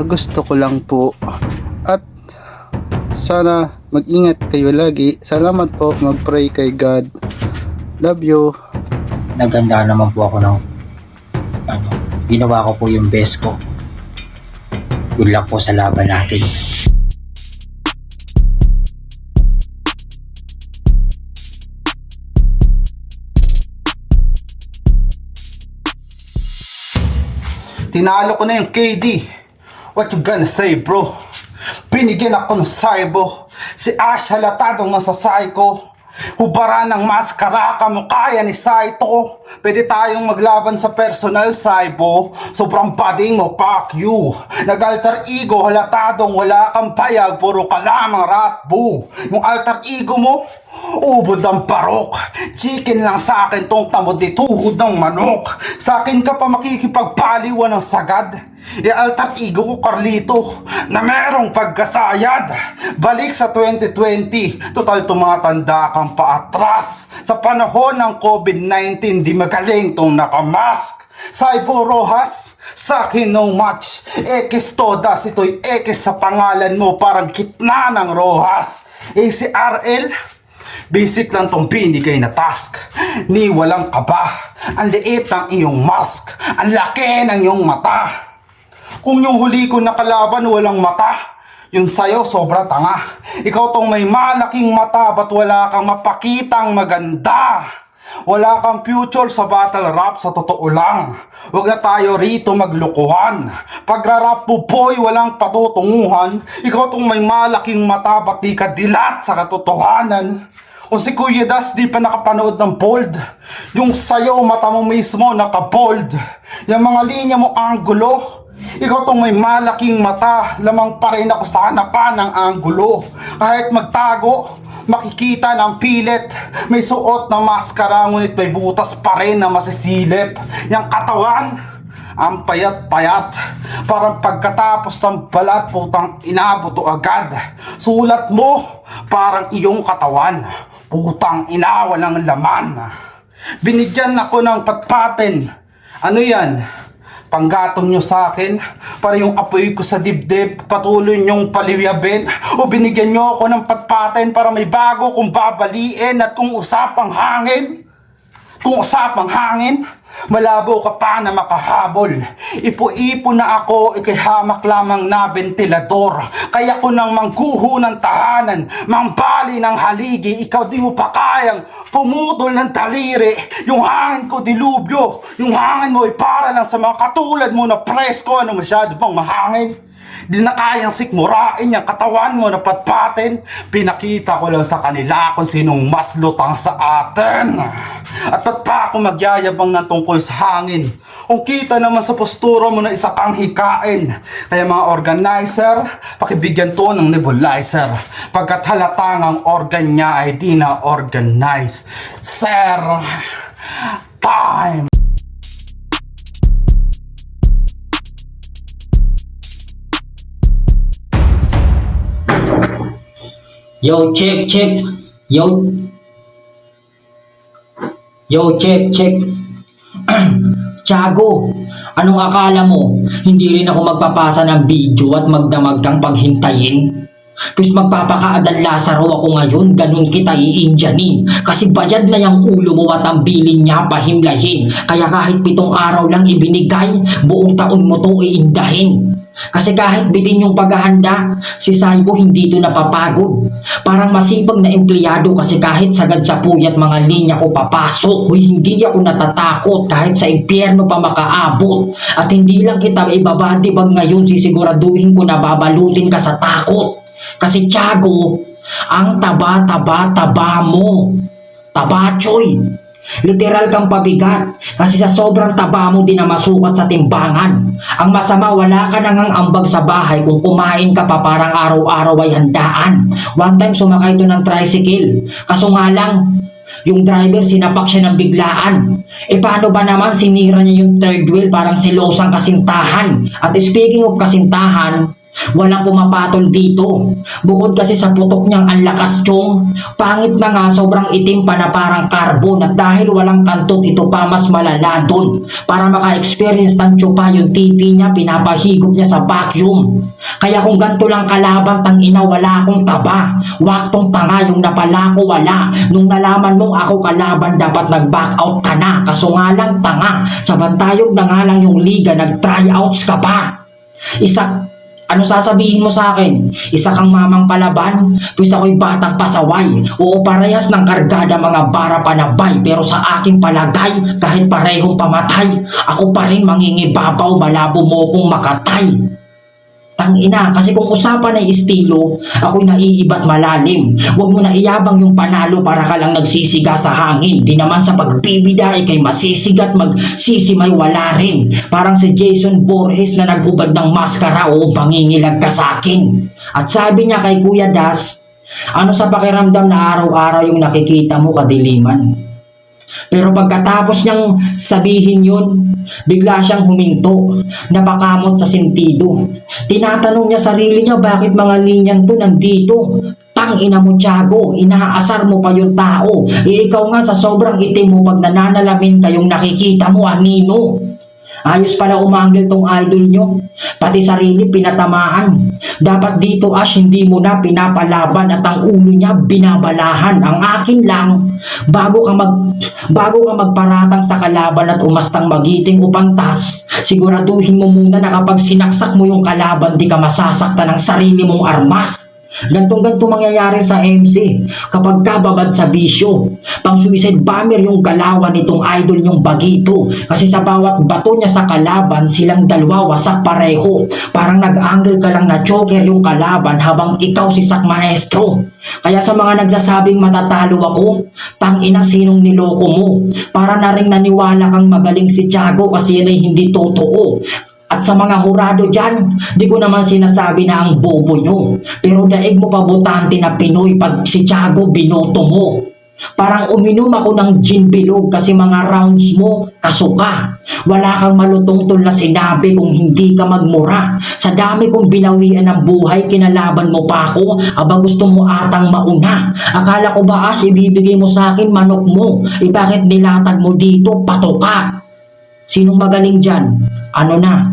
Gusto ko lang po at sana mag-ingat kayo lagi. Salamat po, mag-pray kay God. Love you. Naganda naman po ako ng ginawa ko po yung best ko. Good luck po sa laban natin. Tinalo ko na yung KD. What you gonna say, bro? Binigyan ako ng Saibo. Si Ash halatadong nasa psycho. Hubara ng maskara, kamukha ni Saito. Pwede tayong maglaban sa personal, Saibo. Sobrang bading mo, fuck you. Nag-alter ego, halatadong wala kang payag. Puro ka lamang ratbo. Yung alter ego mo, ubod ng parok. Chicken lang sa akin tong tamod ni tuhod ng manok. Sa akin ka pa makikipagpaliwan ng sagad. I-alter ego ko, Carlito, na merong pagkasayad. Balik sa 2020, total tumatanda kang paatras. Sa panahon ng COVID-19, di magaling tong nakamask. Saibo Rojas, sa akin no match. X todas, ito'y X sa pangalan mo, parang gitna ng Rojas. ACRL, basic lang tong binigay na task. Ni walang kaba, ang liit ng iyong mask, ang laki ng iyong mata. Kung yung huli ko nakalaban walang mata, yung sayo sobra tanga. Ikaw tong may malaking mata, ba't wala kang mapakitang maganda? Wala kang future sa battle rap, sa totoo lang. Huwag na tayo rito maglukuhan. Pagrarap po boy, walang patutunguhan. Ikaw tong may malaking mata, ba't di ka dilat sa katotohanan? Kung si Kuya Das di pa nakapanood ng bold, yung sayo mata mo mismo nakabold. Yung mga linya mo anggulo, ikaw tong may malaking mata, lamang pa rin ako sa hanapan ng anggulo. Kahit magtago, makikita ng pilit. May suot na maskara, ngunit may butas pa rin na masisilip. Yang katawan, ang payat-payat, parang pagkatapos ng balat, putang inabuto agad. Sulat mo, parang iyong katawan, putang ina, walang laman. Binigyan ako ng patpatin. Ano yan? Panggatong nyo sa akin, para yung apoy ko sa dibdib, patuloy nyong paliwabin. O binigyan nyo ako ng patpatin para may bago kong babaliin. At kung usapang hangin, malabo ka pa na makahabol. Ipo-ipo na ako, ikay hamak lamang na ventilador. Kaya ko nang mangguho ng tahanan, mangbali ng haligi. Ikaw di mo pa kayang pumutol ng taliri. Yung hangin ko dilubyo, yung hangin mo ay para lang sa mga katulad mo na presko. Ano masyado bang mahangin? Di na kayang sikmurain yung katawan mo na patpatin. Pinakita ko lang sa kanila kung sinong mas lutang sa atin. At ba't pa ako magyayabang na tungkol sa hangin? Kung kita naman sa postura mo na isa kang hikain. Kaya mga organizer, pakibigyan to ng nebulizer. Pagkat halatang ang organ niya ay di na organize. Sir, time! Yo, check. Yo, check. Tiago, anong akala mo? Hindi rin ako magpapasa ng video at magdamag kang paghintayin? Plus magpapakaadan Lazaro ako ngayon, ganun kita iinjanin. Kasi bayad na yung ulo mo at ang bilin niya pahimlahin. Kaya kahit 7 araw lang ibinigay, buong taon mo to iindahin. Kasi kahit bitin yung paghahanda, si Saibo hindi to napapagod. Parang masipag na empleyado kasi kahit sagad sa puyat mga linya ko papasok. Hindi ako natatakot kahit sa impyerno pa makaabot. At hindi lang kita ibabadibag ngayon, sisiguraduhin ko na babalutin ka sa takot. Kasi Tiago, ang taba mo. Taba, Choy. Literal kang pabigat kasi sa sobrang taba mo din na masukat sa timbangan. Ang masama, wala ka nang ambag sa bahay kung kumain ka pa parang araw-araw ay handaan. One time sumakay to ng tricycle, kaso nga lang yung driver sinapak siya ng biglaan. E paano ba naman sinira niya yung third wheel, parang silosang kasintahan. At speaking of kasintahan, Walang pumapatol dito. Bukod kasi sa putok niyang ang lakas, Chong. Pangit na nga, sobrang itim pa na parang carbon. At dahil walang kantot, ito pa mas malala dun. Para maka-experience ng tsupa yung titi niya, pinapahigop niya sa vacuum. Kaya kung ganito lang kalaban, tangina, wala akong taba. Waktong tanga yung napala ko, wala. Nung nalaman mong ako kalaban, dapat nag-back out ka na. Kaso nga lang tanga. Sa bantayog na nga lang yung liga, nag-tryouts ka pa. Ano sasabihin mo sa akin? Isa kang mamang palaban? Pues ako'y batang pasaway. Oo, parehas ng kargada mga bara panabay. Pero sa aking palagay, kahit parehong pamatay, ako pa rin mangingibabaw, malabo mo kong makatay. Tangina, kasi kung usapan ay estilo, ako'y naiiba't malalim. Huwag mo na iyabang yung panalo para ka lang nagsisiga sa hangin. Di naman sa pagbibida ikay masisigat, magsisimay wala rin. Parang si Jason Voorhees na naghubad ng maskara o pangingilag ka sa akin. At sabi niya kay Kuya Das, ano sa pakiramdam na araw-araw yung nakikita mo kadiliman? Pero pagkatapos niyang sabihin yun, bigla siyang huminto, napakamot sa sentido. Tinatanong niya sarili niya bakit mga linyan to nandito. Tangina mo, Tiago, inaasar mo pa yung tao. Ikaw nga sa sobrang itim mo pag nananalamin kayong nakikita mo, anino. Ayos pala umanggil tong idol nyo. Pati sarili pinatamaan. Dapat dito Ash hindi mo na pinapalaban at ang ulo niya binabalahan. Ang akin lang, bago ka magparatang sa kalaban at umastang magiting o pantas, siguraduhin mo muna na kapag sinaksak mo yung kalaban, di ka masasaktan ng sarili mong armas. Gantong-ganto mangyayari sa MC kapag kababad sa bisyo. Pang suicide bomber yung galawan nitong idol yung Bagito. Kasi sa bawat bato niya sa kalaban, silang dalawa wasak pareho. Parang nag-angle ka lang na joker yung kalaban habang ikaw si Sak Maestro. Kaya sa mga nagsasabing matatalo ako, tangina sinong niloko mo. Para na rin naniwala kang magaling si Tiago kasi yan ay hindi totoo. At sa mga hurado dyan, di ko naman sinasabi na ang bobo nyo. Pero daig mo pa botante na Pinoy pag si Tiago binoto mo. Parang uminom ako ng gin bilog kasi mga rounds mo, kasuka. Wala kang malutong tol na sinabi kung hindi ka magmura. Sa dami kong binawian ng buhay, kinalaban mo pa ako, aba gusto mo atang mauna. Akala ko ba Ash, ibibigay mo sa akin manok mo? Bakit nilatag mo dito, patoka? Sinong magaling dyan? Ano na?